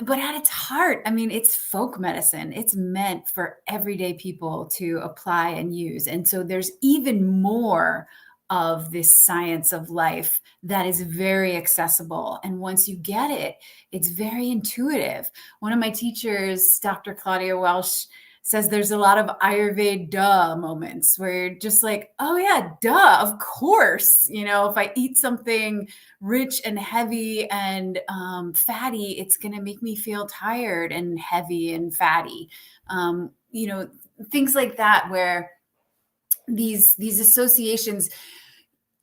but at its heart, I mean, it's folk medicine. It's meant for everyday people to apply and use. And so there's even more of this science of life that is very accessible. And once you get it, it's very intuitive. One of my teachers, Dr. Claudia Welsh, says there's a lot of Ayurveda moments where you're just like, oh yeah, duh, of course. If I eat something rich and heavy and fatty, it's going to make me feel tired and heavy and fatty. Things like that, where these associations,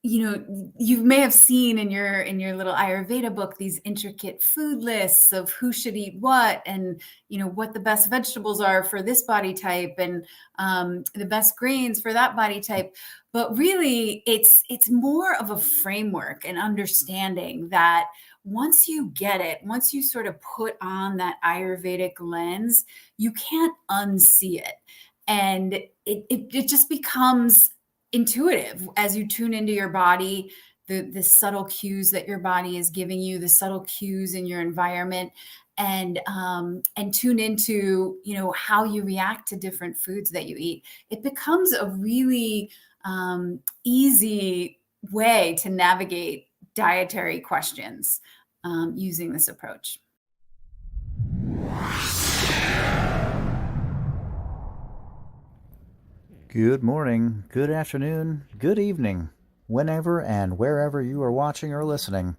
you may have seen in your little Ayurveda book, these intricate food lists of who should eat what, and what the best vegetables are for this body type, and the best grains for that body type. But really, it's more of a framework and understanding that once you get it, once you sort of put on that Ayurvedic lens, you can't unsee it. And it just becomes intuitive as you tune into your body, the subtle cues that your body is giving you, the subtle cues in your environment, and tune into how you react to different foods that you eat. It becomes a really easy way to navigate dietary questions using this approach. Good morning, good afternoon, good evening, whenever and wherever you are watching or listening.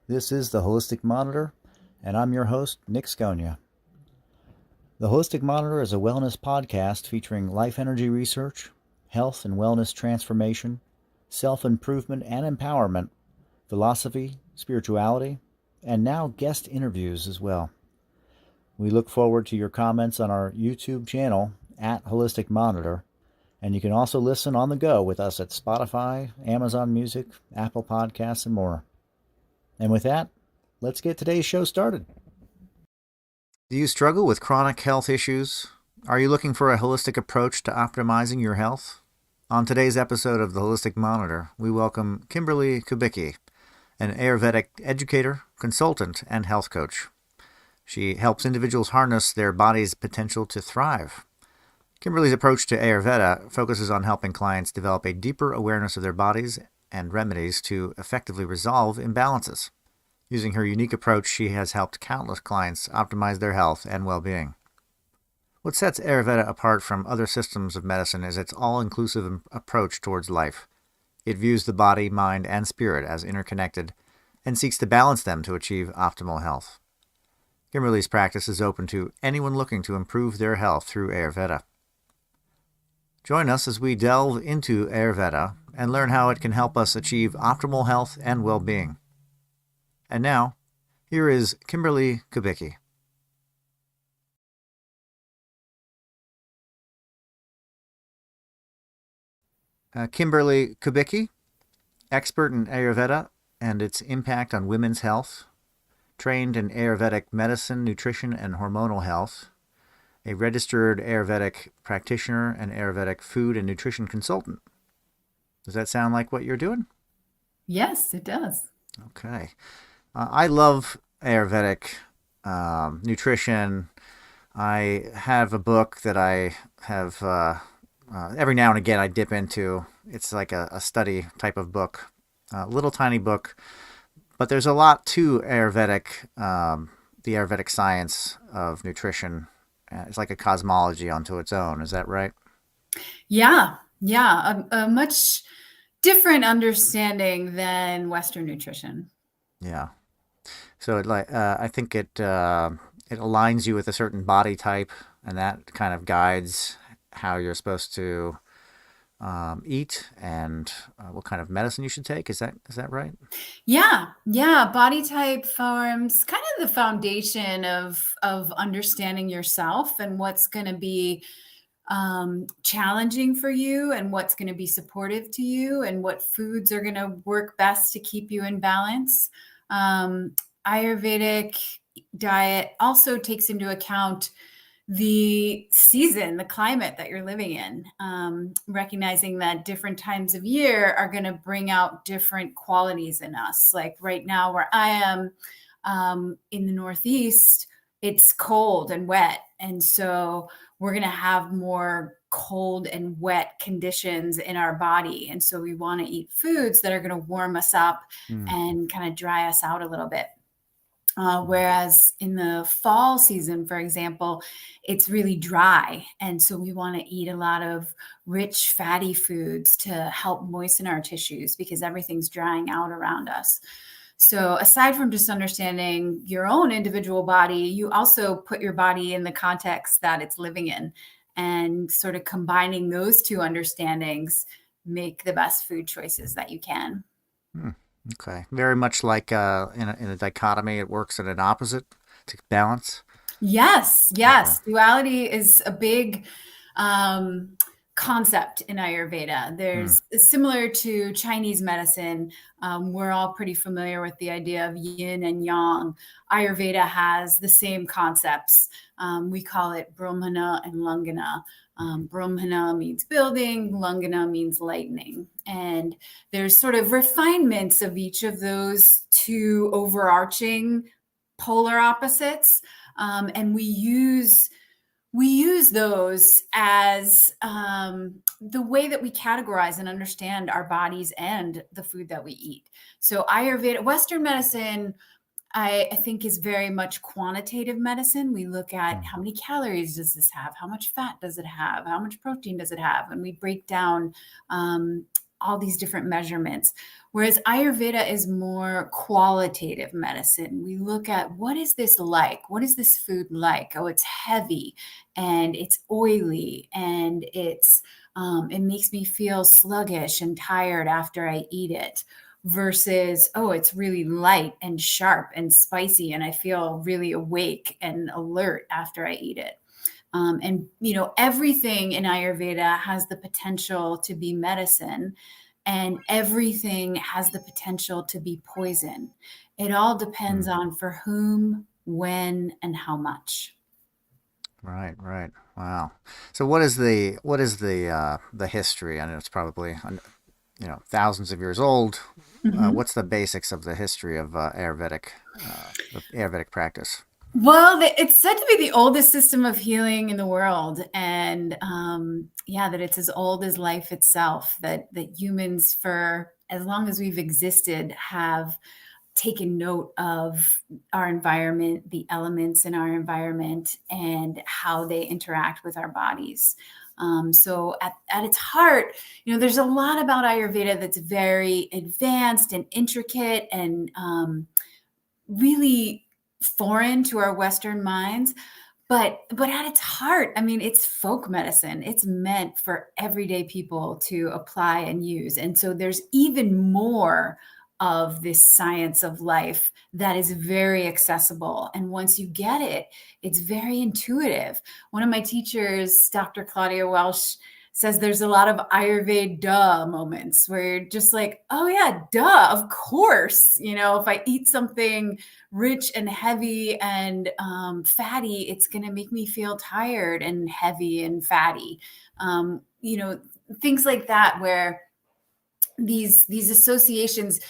This is the Holistic Monitor, and I'm your host, Nick Sconia. The Holistic Monitor is a wellness podcast featuring life energy research, health and wellness transformation, self-improvement and empowerment, philosophy, spirituality, and now guest interviews as well. We look forward to your comments on our YouTube channel at Holistic Monitor. And you can also listen on the go with us at Spotify, Amazon Music, Apple Podcasts, and more. And with that, let's get today's show started. Do you struggle with chronic health issues? Are you looking for a holistic approach to optimizing your health? On today's episode of the Holistic Monitor, we welcome Kimberly Kubicke, an Ayurvedic educator, consultant, and health coach. She helps individuals harness their body's potential to thrive. Kimberly's approach to Ayurveda focuses on helping clients develop a deeper awareness of their bodies and remedies to effectively resolve imbalances. Using her unique approach, she has helped countless clients optimize their health and well-being. What sets Ayurveda apart from other systems of medicine is its all-inclusive approach towards life. It views the body, mind, and spirit as interconnected and seeks to balance them to achieve optimal health. Kimberly's practice is open to anyone looking to improve their health through Ayurveda. Join us as we delve into Ayurveda and learn how it can help us achieve optimal health and well-being. And now, here is Kimberly Kubicke. Kimberly Kubicke, expert in Ayurveda and its impact on women's health, trained in Ayurvedic medicine, nutrition, and hormonal health, a registered Ayurvedic practitioner and Ayurvedic food and nutrition consultant. Does that sound like what you're doing? Yes, it does. Okay. I love Ayurvedic nutrition. I have a book that I have every now and again I dip into. It's like a study type of book, a little tiny book, but there's a lot to Ayurvedic, the Ayurvedic science of nutrition. It's like a cosmology unto its own. Is that right? Yeah. A much different understanding than Western nutrition. Yeah. So I think it aligns you with a certain body type, and that kind of guides how you're supposed to eat and what kind of medicine you should take. Is that right? Yeah. Body type forms kind of the foundation of understanding yourself and what's going to be challenging for you and what's going to be supportive to you and what foods are going to work best to keep you in balance. Ayurvedic diet also takes into account the season, the climate that you're living in, recognizing that different times of year are going to bring out different qualities in us. Like right now where I am in the Northeast, it's cold and wet. And so we're going to have more cold and wet conditions in our body. And so we want to eat foods that are going to warm us up Mm. and kind of dry us out a little bit. Whereas in the fall season, for example, it's really dry. And so we want to eat a lot of rich, fatty foods to help moisten our tissues because everything's drying out around us. So aside from just understanding your own individual body, you also put your body in the context that it's living in, and sort of combining those two understandings make the best food choices that you can. Hmm. Okay. Very much like in a dichotomy, it works in an opposite to balance. Yes, Okay. yes. Duality is a big um, concept in Ayurveda. Hmm. There's similar to Chinese medicine. We're all pretty familiar with the idea of yin and yang. Ayurveda has the same concepts. We call it Brahmana and Langana. Brahmana means building, Langana means lightning. And there's sort of refinements of each of those two overarching polar opposites, and we use those as the way that we categorize and understand our bodies and the food that we eat. So Ayurveda, Western medicine, I think is very much quantitative medicine. We look at how many calories does this have? How much fat does it have? How much protein does it have? And we break down all these different measurements. Whereas Ayurveda is more qualitative medicine. We look at what is this like? What is this food like? Oh, it's heavy and it's oily and it makes me feel sluggish and tired after I eat it, versus, oh, it's really light and sharp and spicy and I feel really awake and alert after I eat it. And everything in Ayurveda has the potential to be medicine, and everything has the potential to be poison. It all depends Hmm. on for whom, when, and how much. Right, right. Wow. So what is the history? I know it's probably thousands of years old. Mhm. What's the basics of the history of the Ayurvedic practice? Well, it's said to be the oldest system of healing in the world, and yeah, that it's as old as life itself. That humans, for as long as we've existed, have taken note of our environment, the elements in our environment, and how they interact with our bodies. So at its heart, there's a lot about Ayurveda that's very advanced and intricate and really foreign to our Western minds. But at its heart, I mean, it's folk medicine. It's meant for everyday people to apply and use. And so there's even more of this science of life that is very accessible. And once you get it, it's very intuitive. One of my teachers, Dr. Claudia Welsh, says there's a lot of Ayurveda moments where you're just like, oh yeah, duh, of course. If I eat something rich and heavy and fatty, it's going to make me feel tired and heavy and fatty. Things like that, where these associations,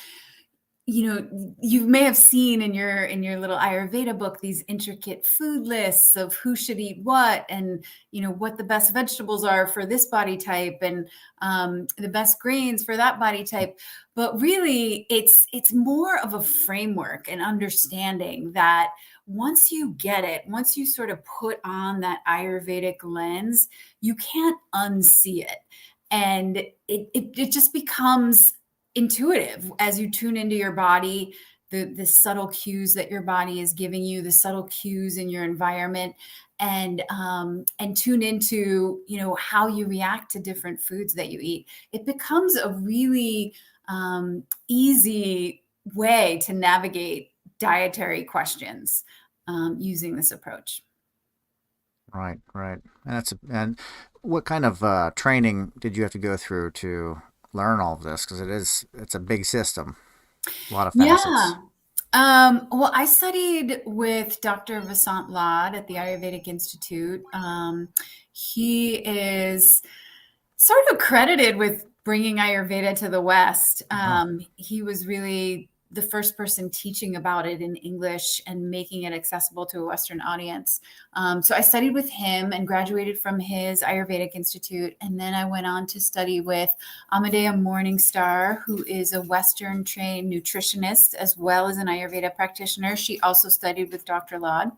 you may have seen in your little Ayurveda book these intricate food lists of who should eat what, and what the best vegetables are for this body type, and the best grains for that body type. But really, it's more of a framework and understanding that once you get it, once you sort of put on that Ayurvedic lens, you can't unsee it, and it just becomes intuitive as you tune into your body, the subtle cues that your body is giving you, the subtle cues in your environment, and tune into how you react to different foods that you eat. It becomes a really easy way to navigate dietary questions using this approach. Right, right. And what kind of training did you have to go through to learn all of this? Because it's a big system, a lot of Yeah. facets. Well, I studied with Dr. Vasant Lad at the Ayurvedic Institute. He is sort of credited with bringing Ayurveda to the West. Oh, He was really the first person teaching about it in English and making it accessible to a Western audience. So I studied with him and graduated from his Ayurvedic Institute. And then I went on to study with Amadea Morningstar, who is a Western trained nutritionist as well as an Ayurveda practitioner. She also studied with Dr. Lad.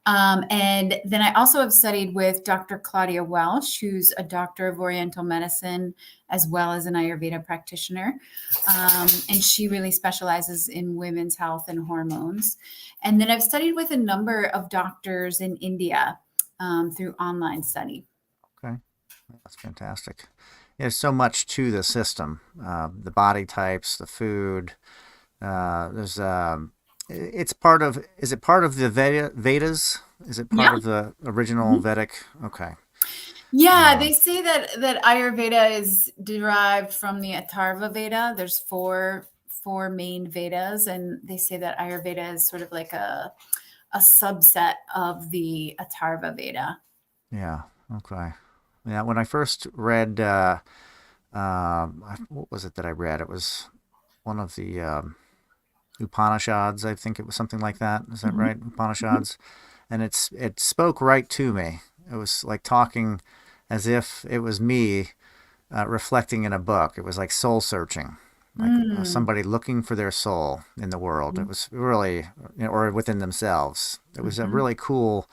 And then I also have studied with Dr. Claudia Welch, who's a doctor of Oriental medicine, as well as an Ayurveda practitioner. And she really specializes in women's health and hormones. And then I've studied with a number of doctors in India through online study. Okay, that's fantastic. There's so much to the system, the body types, the food. There's It's part of, is it part of the Vedas? Is it part Yeah. of the original Vedic? Okay. Yeah, they say that Ayurveda is derived from the Atharva Veda. There's four main Vedas, and they say that Ayurveda is sort of like a subset of the Atharva Veda. Yeah. Okay. Yeah. When I first read, what was it that I read? It was one of the Upanishads. I think it was something like that. Is that Mhm. right? Upanishads. And it spoke right to me. It was like talking as if it was me reflecting in a book. It was like soul searching, like somebody looking for their soul in the world. It was really, or within themselves. It was a really cool,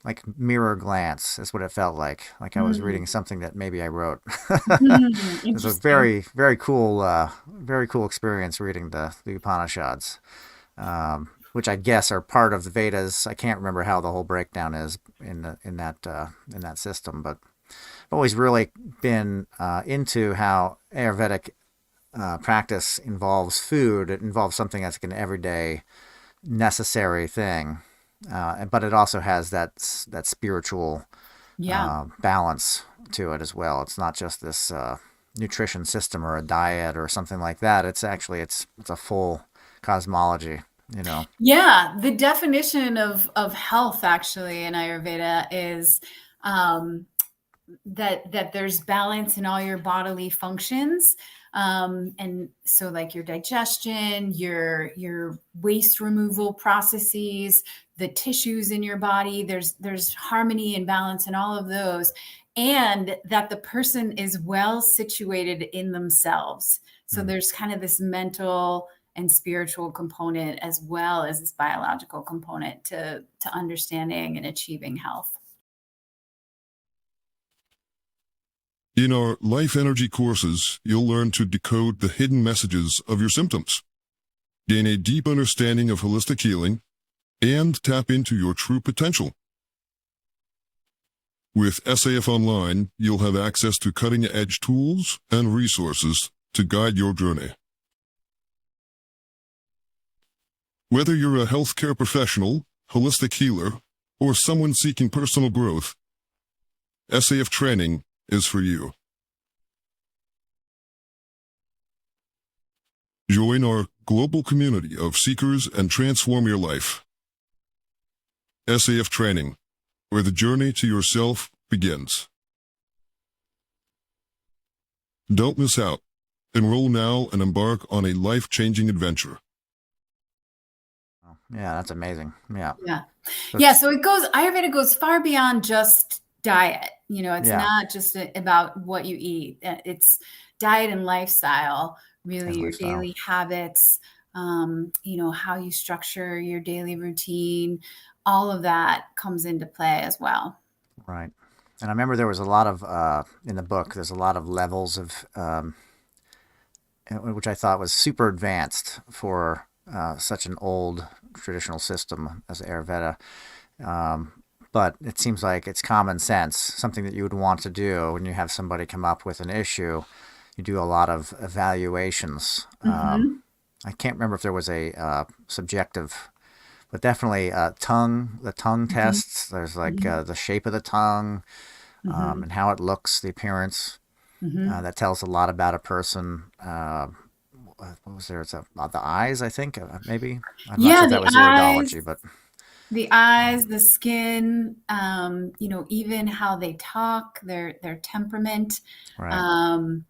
like mirror glance. Is what it felt like. Like I was reading something that maybe I wrote. It was a Interesting. very cool experience reading the Upanishads. Which I guess are part of the Vedas. I can't remember how the whole breakdown is in that system, but I've always really been into how Ayurvedic practice involves food. It involves something that's like an everyday necessary thing, but it also has that spiritual Yeah. balance to it as well. It's not just this nutrition system or a diet or something like that. It's actually it's a full cosmology. Yeah, the definition of health actually in Ayurveda is um, that there's balance in all your bodily functions, and so like your digestion, your waste removal processes, the tissues in your body. There's harmony and balance in all of those, and that the person is well situated in themselves. So Mm. there's kind of this mental and spiritual component as well as this biological component to understanding and achieving health. In our Life Energy courses, you'll learn to decode the hidden messages of your symptoms, gain a deep understanding of holistic healing, and tap into your true potential. With SAF Online, you'll have access to cutting-edge tools and resources to guide your journey. Whether you're a healthcare professional, holistic healer, or someone seeking personal growth, SAF training is for you. Join our global community of seekers and transform your life. SAF Training, where the journey to yourself begins. Don't miss out. Enroll now and embark on a life-changing adventure. Yeah, that's amazing. Yeah. Yeah. So Yeah. So Ayurveda goes far beyond just diet. It's yeah, not just about what you eat. It's diet and lifestyle, really and your lifestyle. daily habits, how you structure your daily routine, all of that comes into play as well. Right. And I remember there was a lot of, in the book, there's a lot of levels of, which I thought was super advanced for such an old traditional system as Ayurveda. But it seems like it's common sense, something that you would want to do when you have somebody come up with an issue. You do a lot of evaluations. I can't remember if there was a subjective, but definitely the tongue tests. There's like the shape of the tongue and how it looks, the appearance. That tells a lot about a person. What was there? It's the eyes, I think, maybe. I'm not Yeah, sure if that the was eyes, iridology, but the eyes, the skin, even how they talk, their temperament, right. um,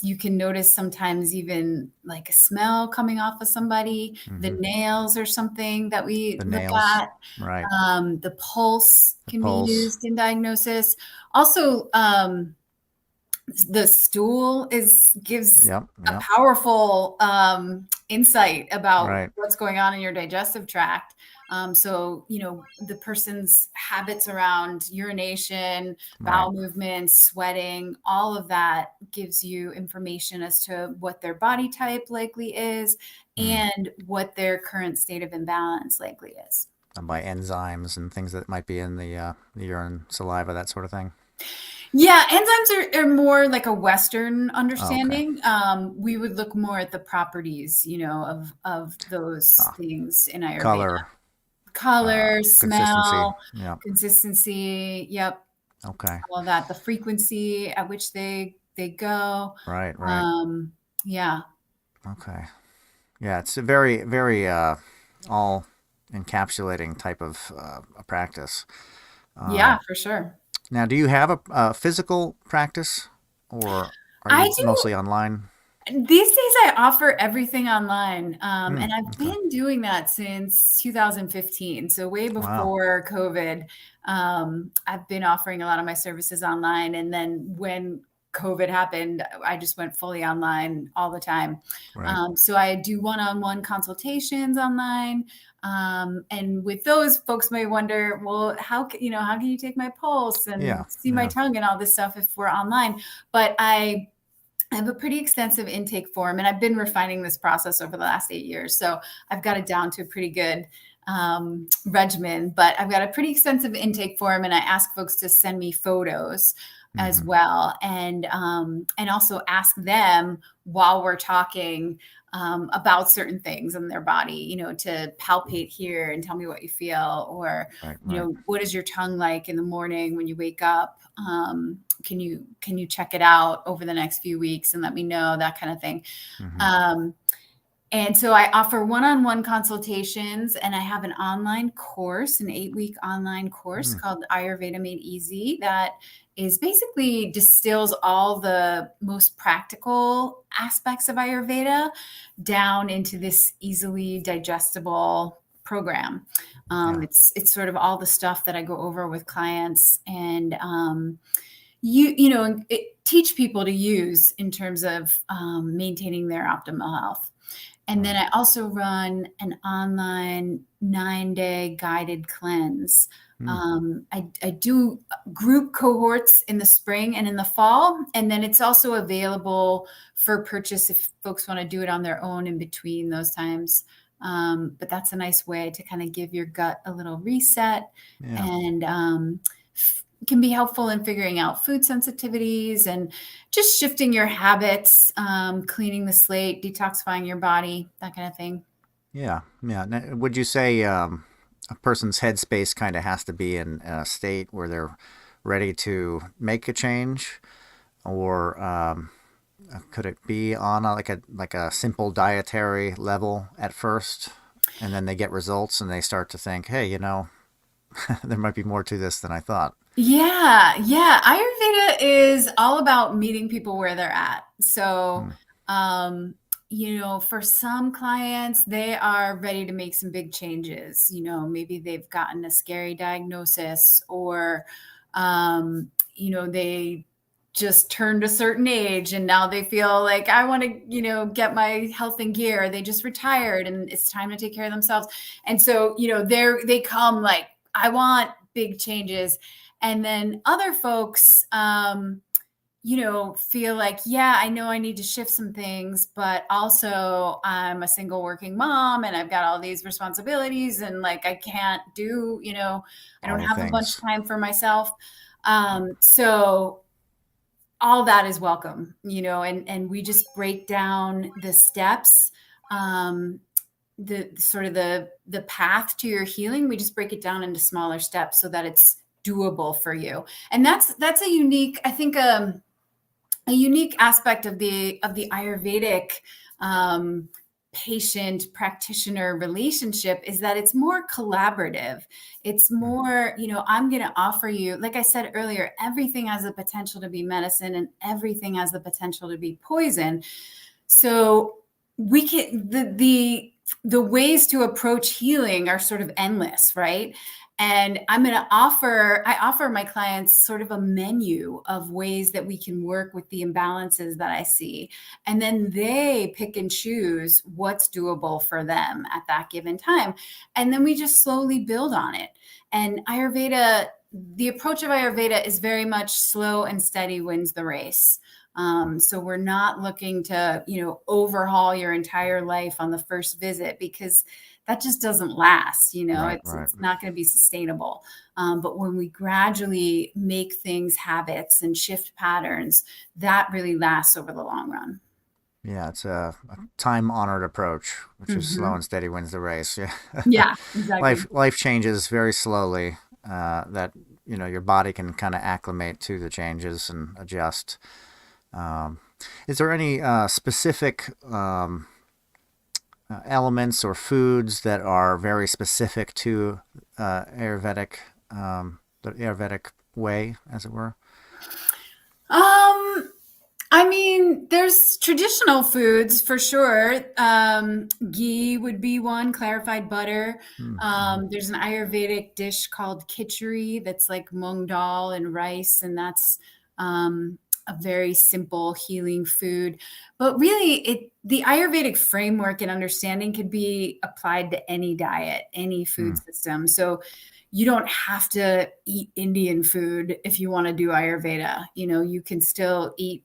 you can notice sometimes even like a smell coming off of somebody, the nails or something that we The look nails. at. Right. The pulse can pulse. be used in diagnosis. Also, the stool gives Yep. a powerful insight about Right. what's going on in your digestive tract. So, the person's habits around urination, bowel movements, sweating, all of that gives you information as to what their body type likely is and what their current state of imbalance likely is. And by enzymes and things that might be in the urine, saliva, that sort of thing. Yeah, enzymes are more like a Western understanding. We would look more at the properties, of those things in Ayurveda. Color, smell, consistency. Yep. Okay. All of that. The frequency at which they go. Right. Yeah. Okay. Yeah, it's a very, very all encapsulating type of a practice. Yeah, for sure. Now, do you have a physical practice, or are you mostly online? These days I offer everything online. And I've been doing that since 2015. So way before COVID. I've been offering a lot of my services online. And then when COVID happened, I just went fully online all the time. Right. So I do one-on-one consultations online. And with those, folks may wonder, well, how can you take my pulse and see my tongue and all this stuff if we're online? But I have a pretty extensive intake form, and I've been refining this process over the last 8 years. So I've got it down to a pretty good regimen, but I've got a pretty extensive intake form, and I ask folks to send me photos as well. And also ask them while we're talking about certain things in their body, to palpate here and tell me what you feel, or, what is your tongue like in the morning when you wake up? Can you check it out over the next few weeks and let me know, that kind of thing. And so I offer one-on-one consultations, and I have an online course, an 8-week online course called Ayurveda Made Easy, that is basically distills all the most practical aspects of Ayurveda down into this easily digestible program. It's sort of all the stuff that I go over with clients, and teach people to use in terms of maintaining their optimal health. And then I also run an online 9-day guided cleanse. I do group cohorts in the spring and in the fall, and then it's also available for purchase if folks want to do it on their own in between those times. But that's a nice way to kind of give your gut a little reset, and can be helpful in figuring out food sensitivities and just shifting your habits, cleaning the slate, detoxifying your body, that kind of thing. Yeah. Now, would you say a person's headspace kind of has to be in a state where they're ready to make a change, or could it be on like a simple dietary level at first, and then they get results and they start to think, hey, there might be more to this than I thought? Yeah. Ayurveda is all about meeting people where they're at. So, for some clients, they are ready to make some big changes. Maybe they've gotten a scary diagnosis, or, they just turned a certain age and now they feel like, I want to, get my health in gear. They just retired and it's time to take care of themselves. And so, they come like, I want big changes. And then other folks, feel like, yeah, I know I need to shift some things, but also I'm a single working mom and I've got all these responsibilities, and like, I can't do, I don't have a bunch of time for myself. So all that is welcome, and we just break down the steps, the sort of the path to your healing. We just break it down into smaller steps so that it's doable for you. And that's a unique, I think, a unique aspect of the Ayurvedic patient practitioner relationship is that it's more collaborative. It's more, I'm going to offer you, like I said earlier, everything has the potential to be medicine and everything has the potential to be poison. So we can, the ways to approach healing are sort of endless, right? And I offer my clients sort of a menu of ways that we can work with the imbalances that I see. And then they pick and choose what's doable for them at that given time. And then we just slowly build on it. And Ayurveda, the approach of Ayurveda is very much slow and steady wins the race. So we're not looking to, overhaul your entire life on the first visit, because that just doesn't last, Right. it's not going to be sustainable. But when we gradually make things habits and shift patterns, that really lasts over the long run. Yeah, it's a time-honored approach, which is slow and steady wins the race. Yeah, Yeah, exactly. life changes very slowly. That your body can kind of acclimate to the changes and adjust. Is there any specific elements or foods that are very specific to Ayurvedic, the Ayurvedic way, as it were? I mean, there's traditional foods for sure. Ghee would be one, clarified butter. There's an Ayurvedic dish called khichdi that's like mung dal and rice, and that's a very simple healing food. But really, the Ayurvedic framework and understanding could be applied to any diet, any food system. So you don't have to eat Indian food if you want to do Ayurveda. You can still eat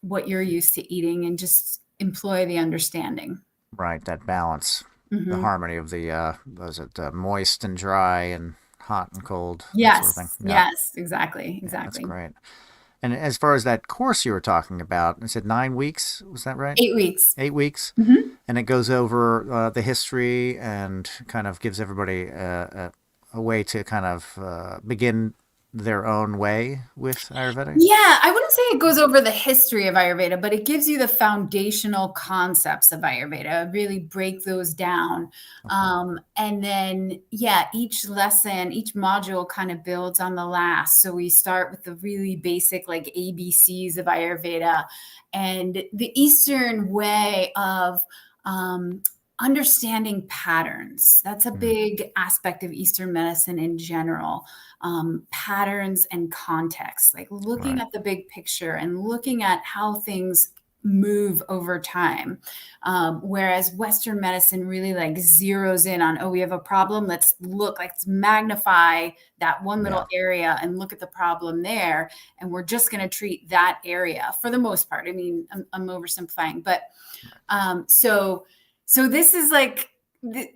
what you're used to eating and just employ the understanding. Right, that balance, the harmony of the was it moist and dry and hot and cold, that sort of thing. Yes, exactly. Yeah, that's great. And as far as that course you were talking about, I said 9 weeks, was that right? 8 weeks. 8 weeks, and it goes over the history and kind of gives everybody a way to kind of begin their own way with Ayurveda? Yeah, I wouldn't say it goes over the history of Ayurveda, but it gives you the foundational concepts of Ayurveda, really break those down. And then, each lesson, each module kind of builds on the last. So we start with the really basic, like ABCs of Ayurveda and the Eastern way of understanding patterns. That's a big aspect of Eastern medicine in general. Patterns and context, like looking at the big picture and looking at how things move over time. Whereas Western medicine really like zeroes in on, we have a problem. Let's magnify that one little area and look at the problem there. And we're just going to treat that area for the most part. I mean, I'm oversimplifying, but so this is like,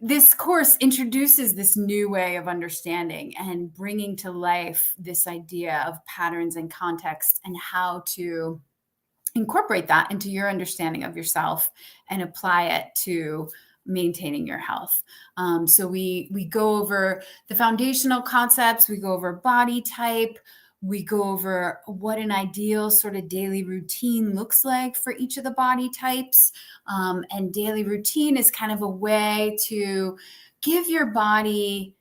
this course introduces this new way of understanding and bringing to life this idea of patterns and context and how to incorporate that into your understanding of yourself and apply it to maintaining your health. So we go over the foundational concepts, we go over body type, we go over what an ideal sort of daily routine looks like for each of the body types. And daily routine is kind of a way to give your body,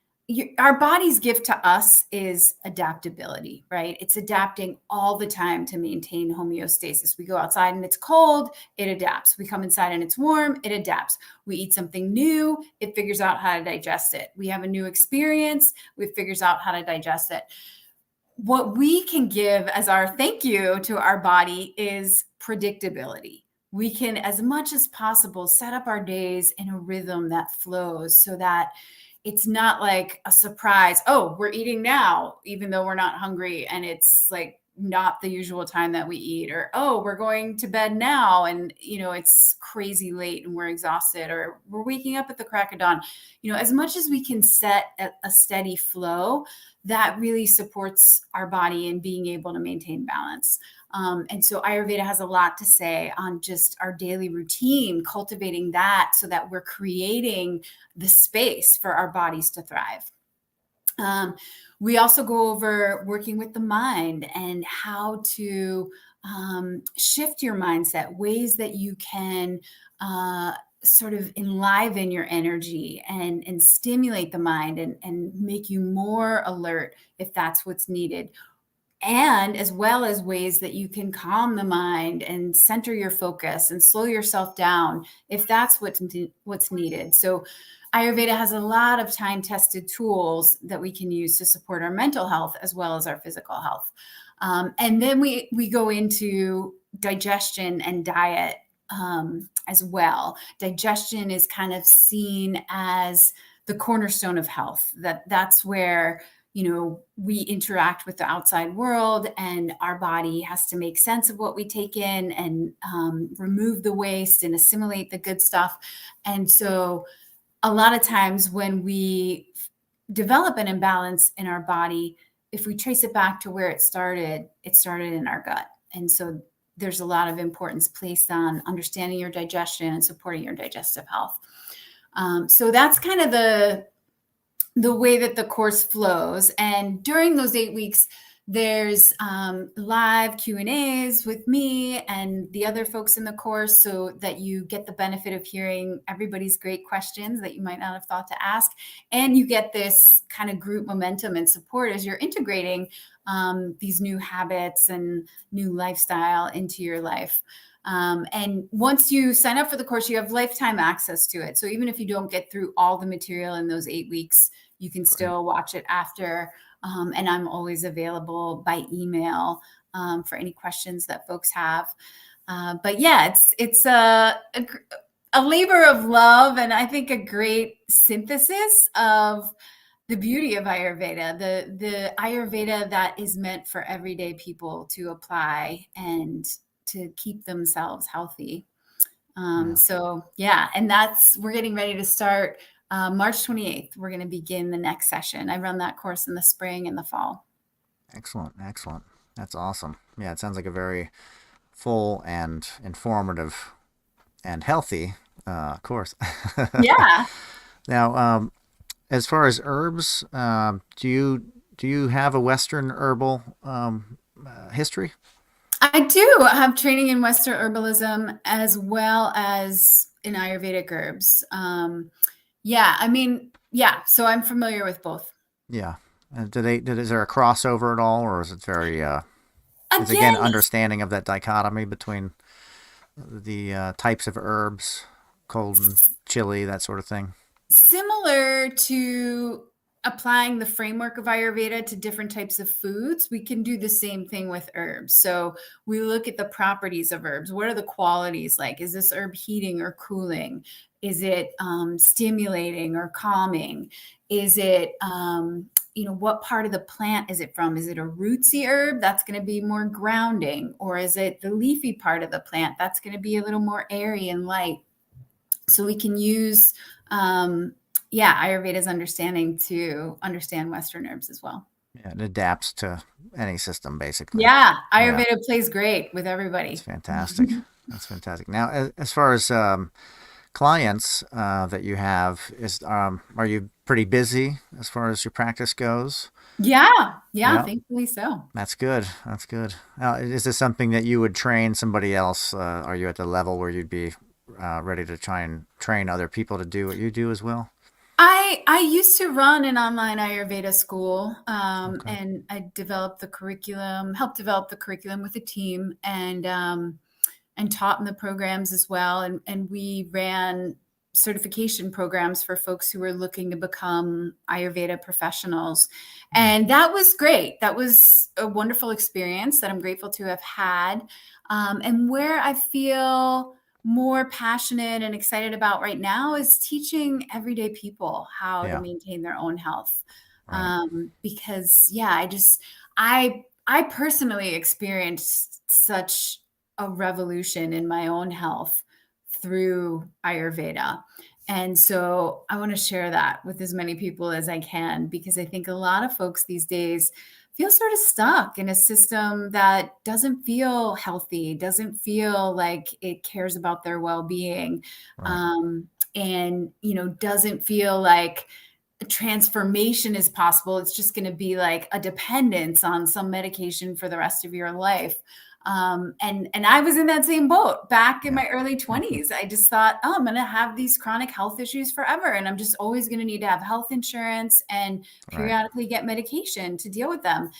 our body's gift to us is adaptability, right? It's adapting all the time to maintain homeostasis. We go outside and it's cold, it adapts. We come inside and it's warm, it adapts. We eat something new, it figures out how to digest it. We have a new experience, it figures out how to digest it. What we can give as our thank you to our body is predictability. We can, as much as possible, set up our days in a rhythm that flows so that it's not like a surprise. Oh, we're eating now, even though we're not hungry. And it's like not the usual time that we eat, or, oh, we're going to bed now. And, it's crazy late and we're exhausted, or we're waking up at the crack of dawn. As much as we can set a steady flow, that really supports our body in being able to maintain balance. And so Ayurveda has a lot to say on just our daily routine, cultivating that so that we're creating the space for our bodies to thrive. We also go over working with the mind and how to shift your mindset, ways that you can sort of enliven your energy and stimulate the mind and make you more alert if that's what's needed. And as well as ways that you can calm the mind and center your focus and slow yourself down if that's what's needed. So Ayurveda has a lot of time-tested tools that we can use to support our mental health as well as our physical health. And then we go into digestion and diet as well. Digestion is kind of seen as the cornerstone of health. That's where we interact with the outside world, and our body has to make sense of what we take in and remove the waste and assimilate the good stuff. And so a lot of times when we develop an imbalance in our body, if we trace it back to where it started in our gut. And so there's a lot of importance placed on understanding your digestion and supporting your digestive health. So that's kind of the way that the course flows. And during those 8 weeks, there's live Q&As with me and the other folks in the course, so that you get the benefit of hearing everybody's great questions that you might not have thought to ask. And you get this kind of group momentum and support as you're integrating these new habits and new lifestyle into your life. And once you sign up for the course, you have lifetime access to it. So even if you don't get through all the material in those 8 weeks, you can still watch it after. And I'm always available by email for any questions that folks have. But yeah, it's a labor of love, and I think a great synthesis of the beauty of Ayurveda, the Ayurveda that is meant for everyday people to apply and to keep themselves healthy. So yeah, and we're getting ready to start March 28th. We're going to begin the next session. I run that course in the spring and the fall. Excellent. That's awesome. Yeah, it sounds like a very full and informative and healthy course. Yeah. Now, as far as herbs, do you have a Western herbal history? I do have training in Western herbalism as well as in Ayurvedic herbs. So I'm familiar with both. Yeah. Is there a crossover at all, or is it very, is Again, understanding of that dichotomy between the types of herbs, cold and chili, that sort of thing? similar to applying the framework of Ayurveda to different types of foods, we can do the same thing with herbs. So we look at the properties of herbs. What are the qualities like? Is this herb heating or cooling? Is it stimulating or calming? Is it, what part of the plant is it from? Is it a rootsy herb? That's going to be more grounding. Or is it the leafy part of the plant? That's going to be a little more airy and light. So we can use Ayurveda's understanding to understand Western herbs as well. Yeah, it adapts to any system, basically. Yeah, Ayurveda plays great with everybody. That's fantastic. That's fantastic. Now, as far as clients that you have, are you pretty busy as far as your practice goes? Yeah, thankfully so. That's good. Now, is this something that you would train somebody else? Are you at the level where you'd be ready to try and train other people to do what you do as well? I used to run an online Ayurveda school, and I helped develop the curriculum with a team, and taught in the programs as well. And we ran certification programs for folks who were looking to become Ayurveda professionals. And that was great. That was a wonderful experience that I'm grateful to have had. And where I feel more passionate and excited about right now is teaching everyday people how to maintain their own health. Right. Because I personally experienced such a revolution in my own health through Ayurveda. And so I want to share that with as many people as I can, because I think a lot of folks these days feel sort of stuck in a system that doesn't feel healthy, doesn't feel like it cares about their well-being, and, doesn't feel like a transformation is possible. It's just going to be like a dependence on some medication for the rest of your life. And I was in that same boat back in my early 20s. I just thought, oh, I'm going to have these chronic health issues forever. And I'm just always going to need to have health insurance and periodically get medication to deal with them.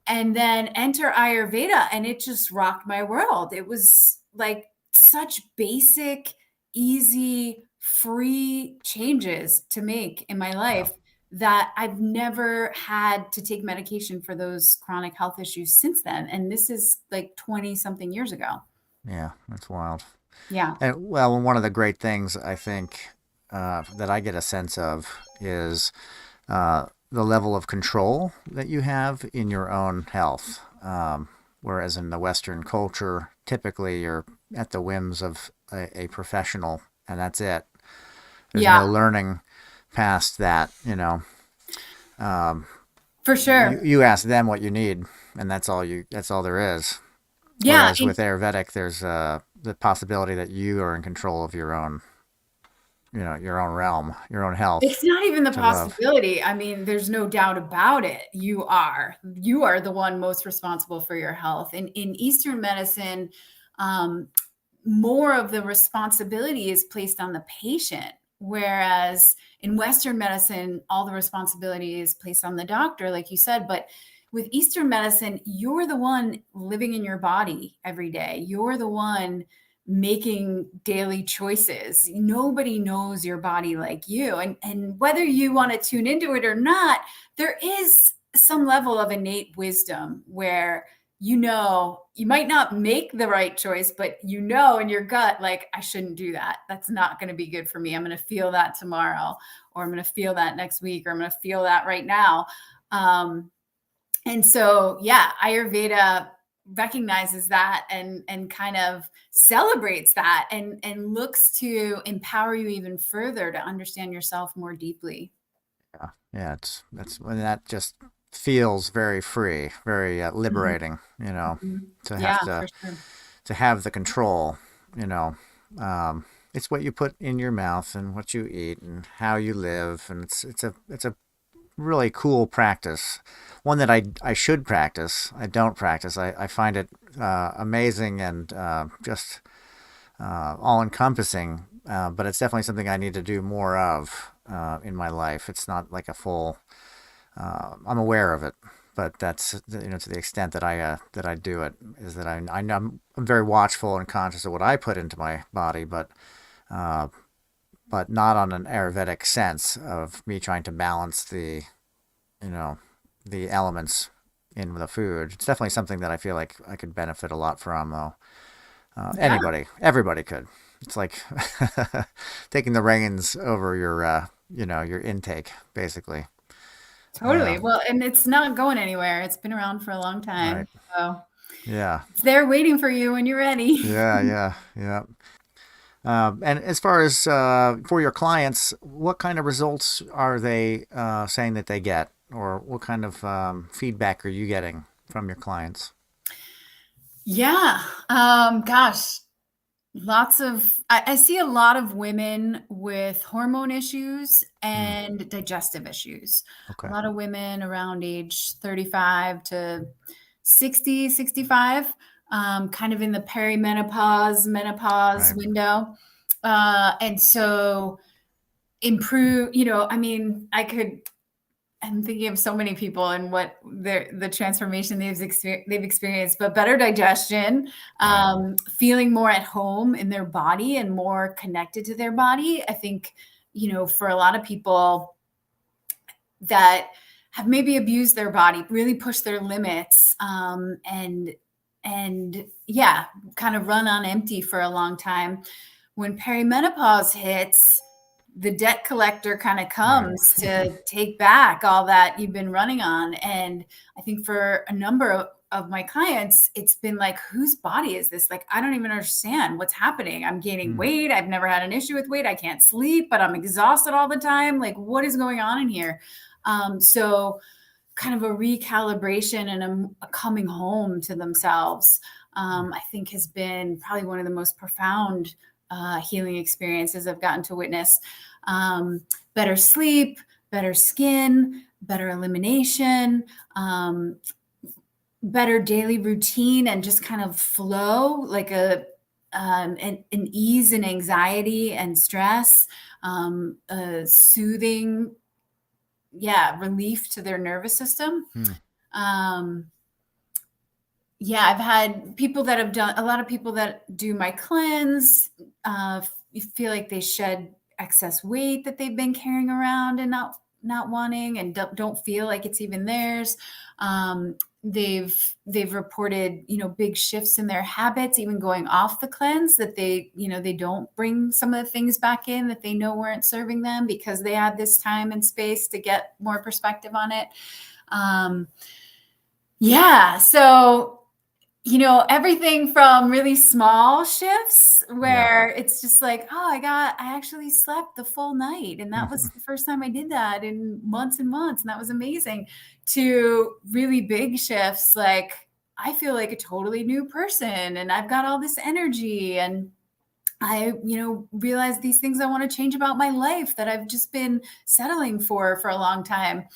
And then enter Ayurveda, and it just rocked my world. It was like such basic, easy, free changes to make in my life that I've never had to take medication for those chronic health issues since then. And this is like 20 something years ago. Yeah, that's wild. Yeah. And well, one of the great things I think that I get a sense of is the level of control that you have in your own health. Whereas in the Western culture, typically you're at the whims of a professional, and that's it. There's no learning past that, For sure. You ask them what you need, and that's all there is. Yeah. Whereas with Ayurvedic, there's the possibility that you are in control of your own, your own realm, your own health. It's not even the possibility. I mean, there's no doubt about it. You are the one most responsible for your health. And in Eastern medicine, more of the responsibility is placed on the patient. Whereas in Western medicine, all the responsibility is placed on the doctor, like you said. But with Eastern medicine, you're the one living in your body every day. You're the one making daily choices. Nobody knows your body like you. And whether you want to tune into it or not, there is some level of innate wisdom where you might not make the right choice, but in your gut, like, I shouldn't do that. That's not going to be good for me. I'm going to feel that tomorrow, or I'm going to feel that next week, or I'm going to feel that right now. And so, Ayurveda recognizes that and kind of celebrates that and looks to empower you even further to understand yourself more deeply. Yeah. That's when that just feels very free, very liberating, to have to have the control, it's what you put in your mouth and what you eat and how you live. And it's a really cool practice, one that I should practice. I don't practice. I find it amazing and just all encompassing, but it's definitely something I need to do more of in my life. It's not like a full I'm aware of it, but that's to the extent that I do it, is that I'm very watchful and conscious of what I put into my body, but not on an Ayurvedic sense of me trying to balance the elements in the food. It's definitely something that I feel like I could benefit a lot from, though. Everybody could. It's like taking the reins over your intake, basically. Totally. Well, and it's not going anywhere. It's been around for a long time. Right. So yeah, it's there waiting for you when you're ready. Yeah. And as far as for your clients, what kind of results are they saying that they get, or what kind of feedback are you getting from your clients? Yeah. Gosh, I see a lot of women with hormone issues and digestive issues. Okay. A lot of women around age 35 to 60, 65, kind of in the menopause Right. window. And so improve, I'm thinking of so many people and what the transformation they've experienced, but better digestion, feeling more at home in their body and more connected to their body. I think, for a lot of people that have maybe abused their body, really pushed their limits, and kind of run on empty for a long time. When perimenopause hits, the debt collector kind of comes to take back all that you've been running on. And I think for a number of my clients, it's been like, whose body is this? Like, I don't even understand what's happening. I'm gaining weight. I've never had an issue with weight. I can't sleep, but I'm exhausted all the time. Like, what is going on in here? So kind of a recalibration and a coming home to themselves, I think has been probably one of the most profound healing experiences I've gotten to witness. Better sleep, better skin, better elimination, better daily routine and just kind of flow, like an ease in anxiety and stress, a soothing, relief to their nervous system. Um, yeah, I've had people that have done, a lot of people that do my cleanse, you feel like they shed excess weight that they've been carrying around and not wanting, and don't feel like it's even theirs. They've reported, big shifts in their habits, even going off the cleanse, that they don't bring some of the things back in that they know weren't serving them because they had this time and space to get more perspective on it. So everything from really small shifts where it's just like, oh, I actually slept the full night. And that was the first time I did that in months and months. And that was amazing, to really big shifts. Like, I feel like a totally new person and I've got all this energy, and I, realize these things I want to change about my life that I've just been settling for a long time.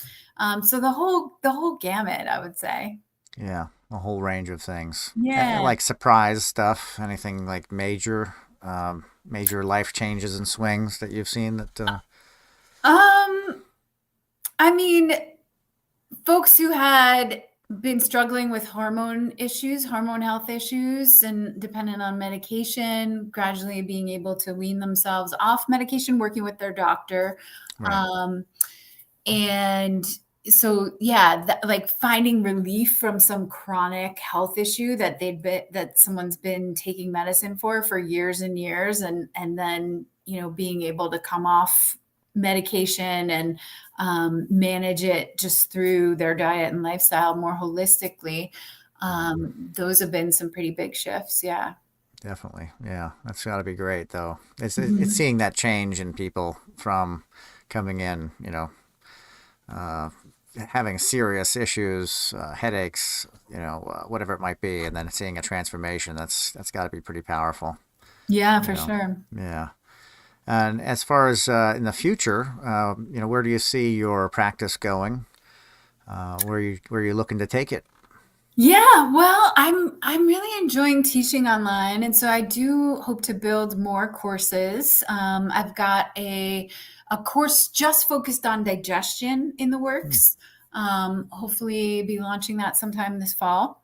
So the whole gamut, I would say. Yeah, a whole range of things. Yeah. Like surprise stuff, anything like major life changes and swings that you've seen that I mean, folks who had been struggling with hormone health issues, and dependent on medication, gradually being able to wean themselves off medication, working with their doctor. Right. And so, like finding relief from some chronic health issue that someone's been taking medicine for years and years, and then, being able to come off medication and manage it just through their diet and lifestyle more holistically. Those have been some pretty big shifts. Yeah. Definitely. Yeah, that's got to be great though. It's Mhm. it's seeing that change in people from coming in, having serious issues, headaches, whatever it might be, and then seeing a transformation. That's got to be pretty powerful. Yeah, You for know. sure. Yeah. And as far as in the future, where do you see your practice going? Where are you looking to take it? Yeah, well, I'm really enjoying teaching online, and so I do hope to build more courses. I've got a course just focused on digestion in the works. Hopefully, be launching that sometime this fall.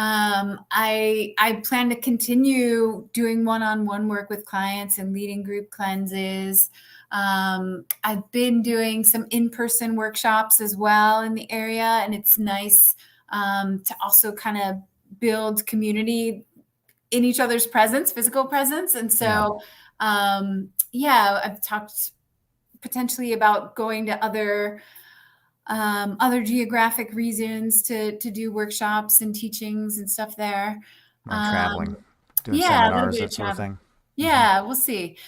I plan to continue doing one-on-one work with clients and leading group cleanses. I've been doing some in-person workshops as well in the area, and it's nice to also kind of build community in each other's presence, physical presence. And Yeah. so, I've talked potentially about going to other geographic regions to do workshops and teachings and stuff there. Or traveling, doing Yeah, a little seminars, bit that of sort of travel. thing. Yeah, we'll see.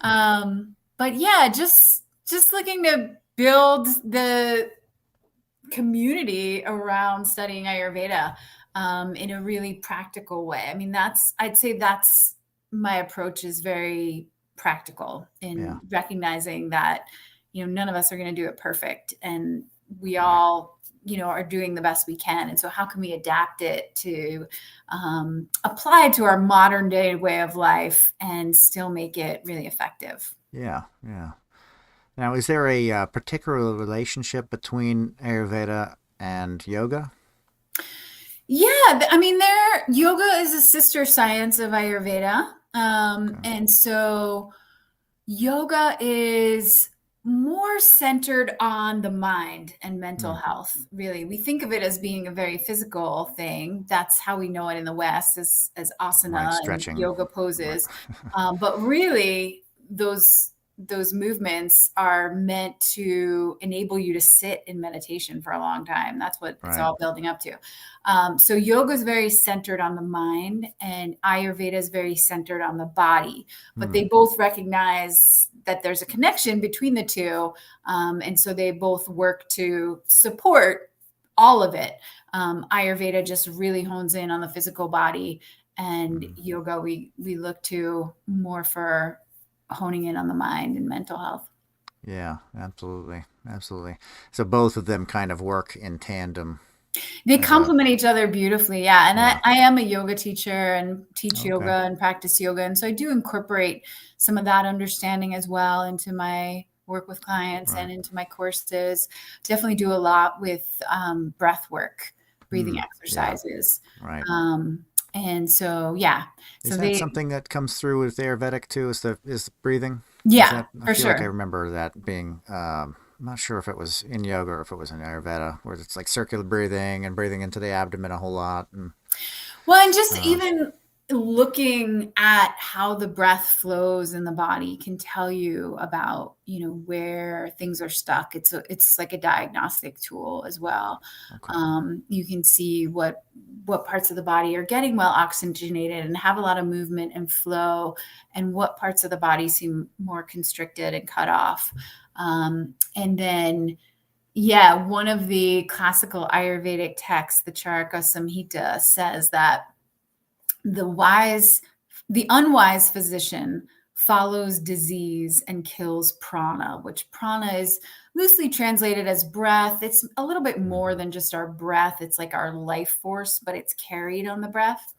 But yeah, just looking to build the community around studying Ayurveda in a really practical way. I mean, I'd say that's my approach, is very practical in Yeah. recognizing that, none of us are going to do it perfect, and we Right. all, are doing the best we can. And so how can we adapt it to apply it to our modern day way of life and still make it really effective? Yeah. Yeah. Now, is there a particular relationship between Ayurveda and yoga? Yeah, I mean, yoga is a sister science of Ayurveda. Okay. And so yoga is more centered on the mind and mental Hmm. health, really. We think of it as being a very physical thing. That's how we know it in the West, as Right. asana and Stretching. yoga Right. poses. But really, those movements are meant to enable you to sit in meditation for a long time. That's what it's Right. all building up to. So yoga is very centered on the mind, and Ayurveda is very centered on the body. But Hmm. they both recognize that there's a connection between the two, and so they both work to support all of it. Ayurveda just really hones in on the physical body, and Hmm. yoga we look to more for honing in on the mind and mental health. Yeah. Absolutely. Absolutely. So both of them kind of work in tandem. They as a complement each other beautifully. Yeah. And yeah. I am a yoga teacher and teach Okay. yoga and practice yoga. And so I do incorporate some of that understanding as well into my work with clients and Right. into my courses. Definitely do a lot with breath work, breathing Yeah. exercises. Right. And so, yeah. Is So that something that comes through with Ayurvedic too? Is breathing? Is yeah, that? I for feel like I sure. remember that being. I'm not sure if it was in yoga or if it was in Ayurveda, where it's like circular breathing and breathing into the abdomen a whole lot. And Well, and just uh, even looking at how the breath flows in the body can tell you about, where things are stuck. It's like a diagnostic tool as well. okay. You can see what parts of the body are getting well oxygenated and have a lot of movement and flow, and what parts of the body seem more constricted and cut off. And then yeah, one of the classical Ayurvedic texts, the Charaka Samhita, says that the unwise physician follows disease and kills prana, which prana is loosely translated as breath. It's a little bit more than just our breath. It's like our life force, but it's carried on the breath.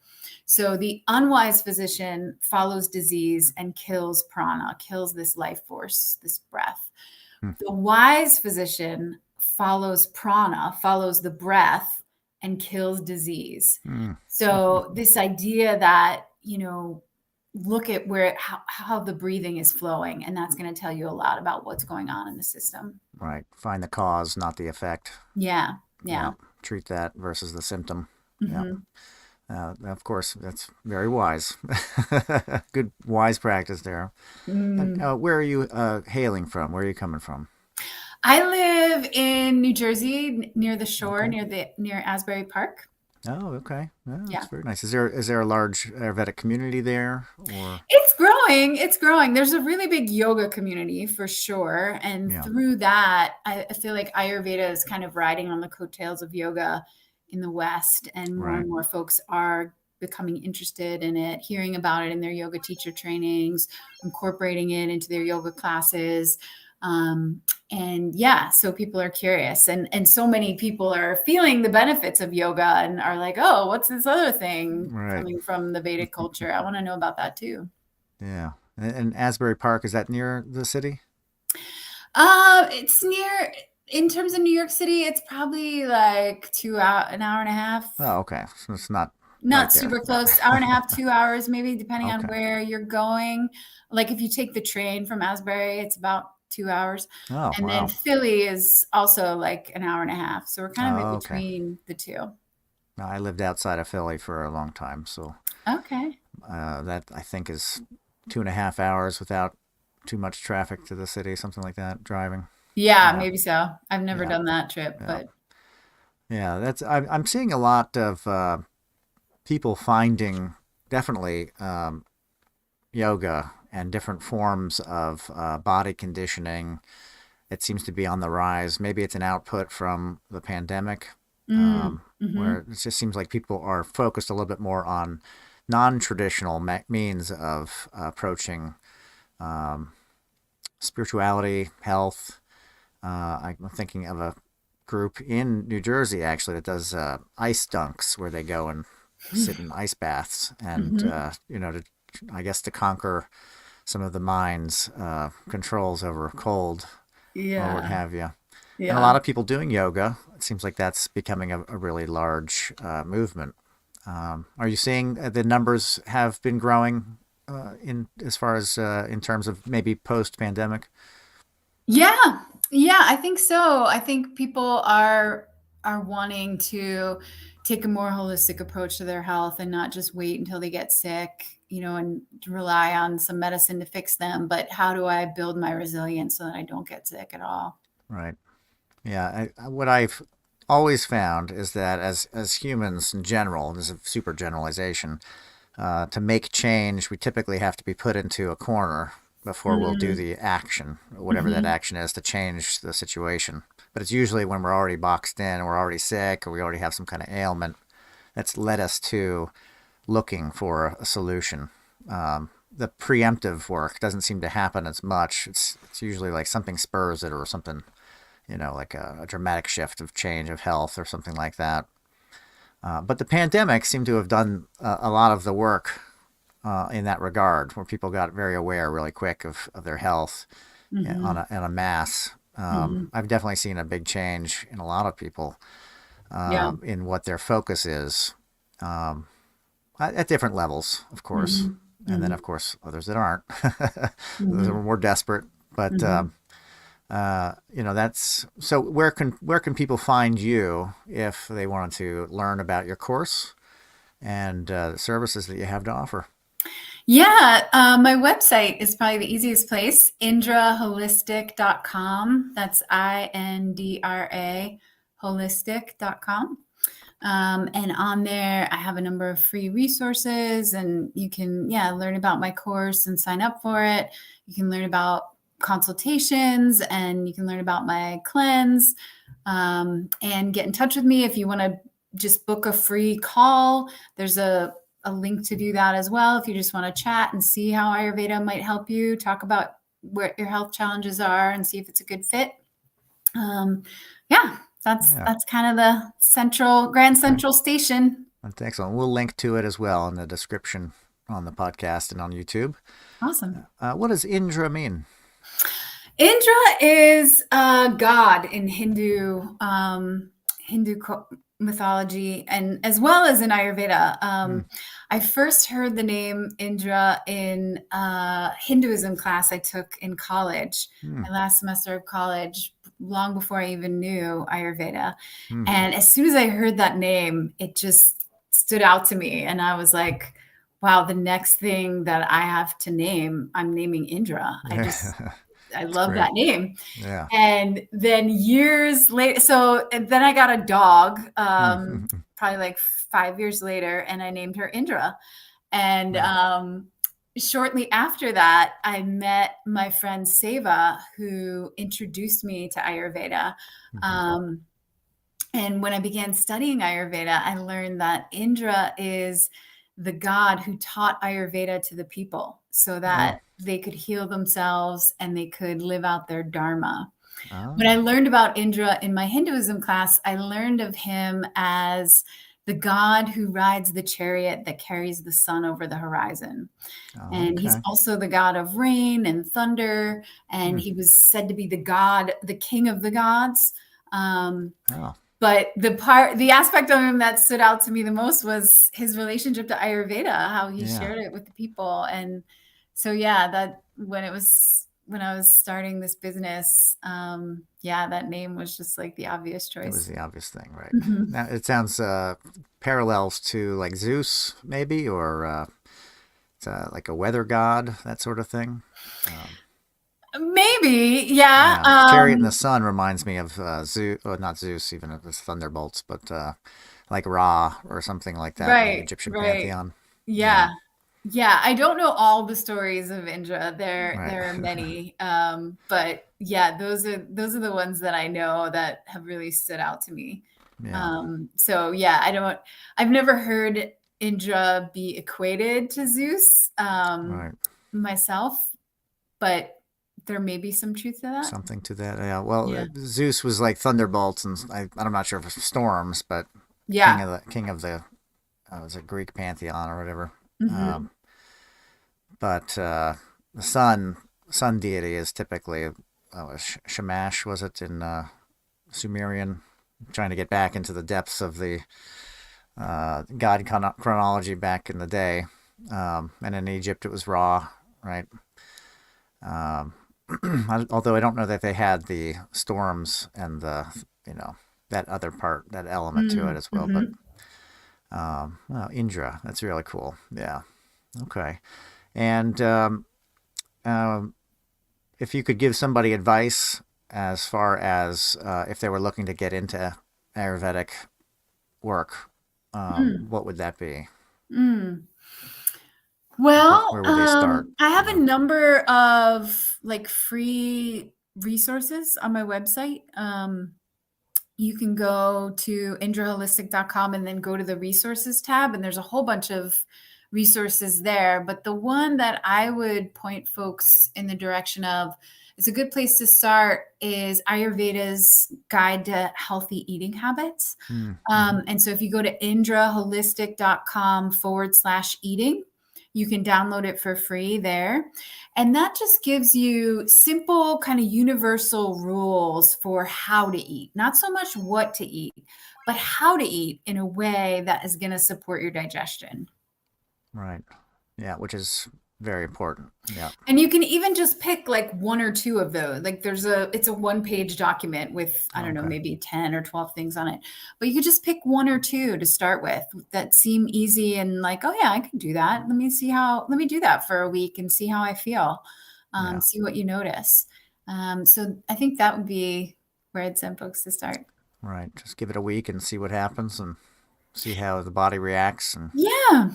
So the unwise physician follows disease and kills prana, kills this life force, this breath. Hmm. The wise physician follows prana, follows the breath, and kills disease. Hmm. So this idea that, look at how the breathing is flowing, and that's going to tell you a lot about what's going on in the system. Right. Find the cause, not the effect. Yeah. Yeah. Treat that versus the symptom. Yeah. Mm-hmm. Of course, that's very wise. Good, wise practice there. Where are you hailing from? Where are you coming from? I live in New Jersey, near the shore, Okay. near Asbury Park. Oh, okay. Yeah, Yeah. that's very nice. Is there a large Ayurvedic community there, or It's growing. It's growing. There's a really big yoga community for sure. And yeah, through that, I feel like Ayurveda is kind of riding on the coattails of yoga in the West. And right, more folks are becoming interested in it, hearing about it in their yoga teacher trainings, incorporating it into their yoga classes. And yeah, so people are curious, and so many people are feeling the benefits of yoga and are like, oh, what's this other thing right, coming from the Vedic culture? I want to know about that too. yeah. And Asbury Park, is that near the city? It's near, in terms of New York City, it's probably like an hour and a half. Oh, okay. So it's not right Not there. super close, hour and a half, 2 hours, maybe, depending on Okay. where you're going. Like if you take the train from Asbury, it's about 2 hours. Oh, And then wow. Philly is also like an hour and a half. So we're kind of in Oh, okay. between the two. No, I lived outside of Philly for a long time, so Okay. that I think is 2.5 hours without too much traffic to the city, something like that, driving. Yeah, Yeah, maybe so. I've never yeah, done that trip, yeah, but yeah. I'm seeing a lot of people finding definitely yoga and different forms of body conditioning. It seems to be on the rise. Maybe it's an output from the pandemic, mm-hmm. where it just seems like people are focused a little bit more on non-traditional means of approaching spirituality, health. I'm thinking of a group in New Jersey actually that does ice dunks, where they go and sit in ice baths, and Mm-hmm. I guess to conquer some of the mind's controls over cold or what Yeah. have you. And a Yeah. lot of people doing yoga. It seems like that's becoming a really large movement. Are you seeing the numbers have been growing in as far as in terms of maybe post pandemic? Yeah. Yeah, I think so. I think people are wanting to take a more holistic approach to their health and not just wait until they get sick, and rely on some medicine to fix them, but how do I build my resilience so that I don't get sick at all? Right. Yeah. What I've always found is that as humans in general, this is a super generalization, to make change, we typically have to be put into a corner before we'll do Mm, the action, whatever that mhm. action is, to change the situation. But it's usually when we're already boxed in, and we're already sick, or we already have some kind of ailment that's led us to looking for a solution. The preemptive work doesn't seem to happen as much. It's usually like something spurs it, or something, like a dramatic shift of change of health or something like that. But the pandemic seemed to have done a lot of the work in that regard, where people got very aware really quick of their health Hmm. on a mass. Hmm. I've definitely seen a big change in a lot of people Yeah. in what their focus is at different levels, of course. Hmm. And then, Hmm. of course, others that aren't. Those Hmm. are more desperate. But Hmm. that's so. Where can people find you if they wanted to learn about your course and the services that you have to offer? Yeah, my website is probably the easiest place, indraholistic.com. That's INDRA holistic.com. And on there, I have a number of free resources, and you can, yeah, learn about my course and sign up for it. You can learn about consultations, and you can learn about my cleanse, and get in touch with me if you want to just book a free call. There's a link to do that as well if you just want to chat and see how Ayurveda might help you, talk about where your health challenges are, and see if it's a good fit. Yeah, Yeah. that's kind of the Grand Okay. Central Station. That's excellent. We'll link to it as well in the description on the podcast and on YouTube. Awesome. What does Indra mean? Indra is a god in Hindu mythology, and as well as in Ayurveda. Hmm. I first heard the name Indra in a Hinduism class I took in college, Hmm. my last semester of college, long before I even knew Ayurveda. Hmm. And as soon as I heard that name, it just stood out to me, and I was like, wow, the next thing that I have to name, I'm naming Indra. I That's love great. that name. Yeah. And then years later, and then I got a dog, Hmm. probably like 5 years later, and I named her Indra. And Right. Shortly after that, I met my friend Seva, who introduced me to Ayurveda. Hmm. Um, and when I began studying Ayurveda, I learned that Indra is the god who taught Ayurveda to the people so Oh. that they could heal themselves and they could live out their dharma. When I Ah. learned about Indra in my Hinduism class, I learned of him as the god who rides the chariot that carries the sun over the horizon. Oh, And he's okay. also the god of rain and thunder. And Hmm. he was said to be the king of the gods. Um, Oh. but the aspect of him that stood out to me the most was his relationship to Ayurveda, how he Yeah. shared it with the people. And so, yeah, that when I was starting this business, yeah, that name was just like the obvious It was choice. the obvious thing, right? Mhm. Now it sounds parallels to like Zeus, maybe, or it's like a weather god, that sort of thing. Um, Maybe, yeah. yeah, chariot in the sun reminds me of Zeus, or not Zeus, even if it's thunderbolts, but like Ra or something like that in the Right, Egyptian right. pantheon. Yeah, Yeah. Yeah, I don't know all the stories of Indra. right. There are many. But yeah, those are the ones that I know that have really stood out to me. Yeah, So yeah, I've never heard Indra be equated to Zeus, right. myself, but there may be some truth to that. Something to that. Yeah. Well, Yeah. Zeus was like thunderbolts, and I'm not sure if it's storms, but Yeah. king of the was it Greek pantheon or whatever. Hmm. Um, but the sun deity is typically Shamash, was it in Sumerian? Trying to get back into the depths of the god chronology back in the day, and in Egypt it was Ra, right? Um, although I don't know that they had the storms and the that other part, that element to it as well. But Mm-hmm. well, Indra, that's really cool. Yeah. Okay. And um, if you could give somebody advice as far as if they were looking to get into Ayurvedic work, Mm. what would that be? Mm. Like, Well, where would they start? I You have a know. number of like free resources on my website. You can go to indraholistic.com and then go to the resources tab, and there's a whole bunch of resources there. But the one that I would point folks in the direction of is a good place to start is Ayurveda's Guide to Healthy Eating Habits. And so if you go to indraholistic.com/eating, you can download it for free there. And that just gives you simple kind of universal rules for how to eat, not so much what to eat, but how to eat in a way that is going to support your digestion. Right. Yeah, which is very important. Yeah. And you can even just pick like one or two of those. Like it's a 1-page document with, I don't know, maybe 10 or 12 things on it. But you could just pick one or two to start with that seem easy and like, oh yeah, I can do that. Let me do that for a week and see how I feel. See what you notice. So I think that would be where I'd send folks to start. Right. Just give it a week and see what happens and see how the body reacts. And yeah.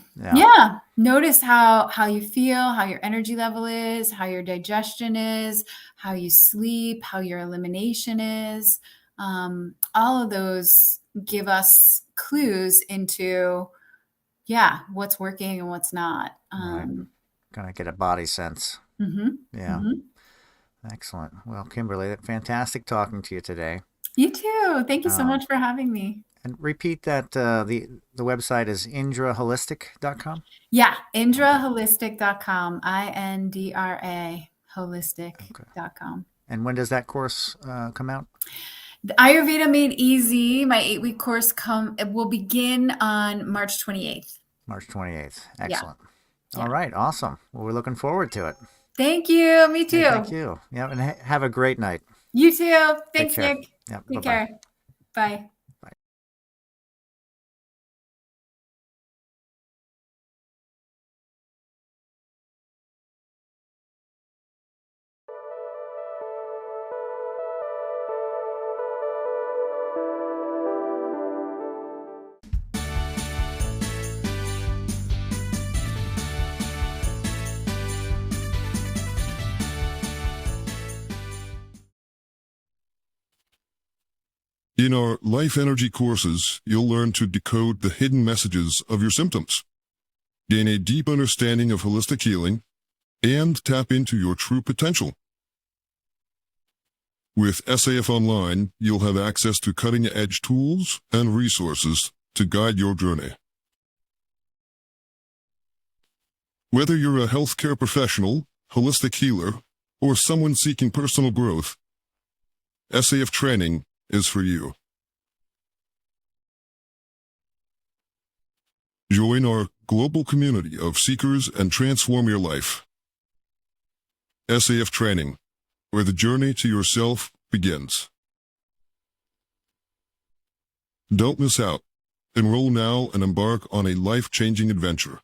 Notice how you feel, how your energy level is, how your digestion is, how you sleep, how your elimination is. All of those give us clues into, what's working and what's not. Kind of get a body sense. Yeah. Excellent. Well, Kimberly, fantastic talking to you today. You too. Thank you so much for having me. And repeat that the website is indraholistic.com? Yeah, indraholistic.com, INDRA holistic.com. And when does that course come out? The Ayurveda Made Easy, my 8-week course, it will begin on March 28th. March 28th. Excellent. Yeah. All right. Awesome. Well, we're looking forward to it. Thank you. Me too. Thank you. Yeah, and have a great night. You too. Thanks, Nick. Yeah, Take care. Bye. In our Life Energy courses, you'll learn to decode the hidden messages of your symptoms, gain a deep understanding of holistic healing, and tap into your true potential. With SAF Online, you'll have access to cutting-edge tools and resources to guide your journey. Whether you're a healthcare professional, holistic healer, or someone seeking personal growth, SAF training is for you. Join our global community of seekers and transform your life. SAF Training, where the journey to yourself begins. Don't miss out. Enroll now and embark on a life-changing adventure.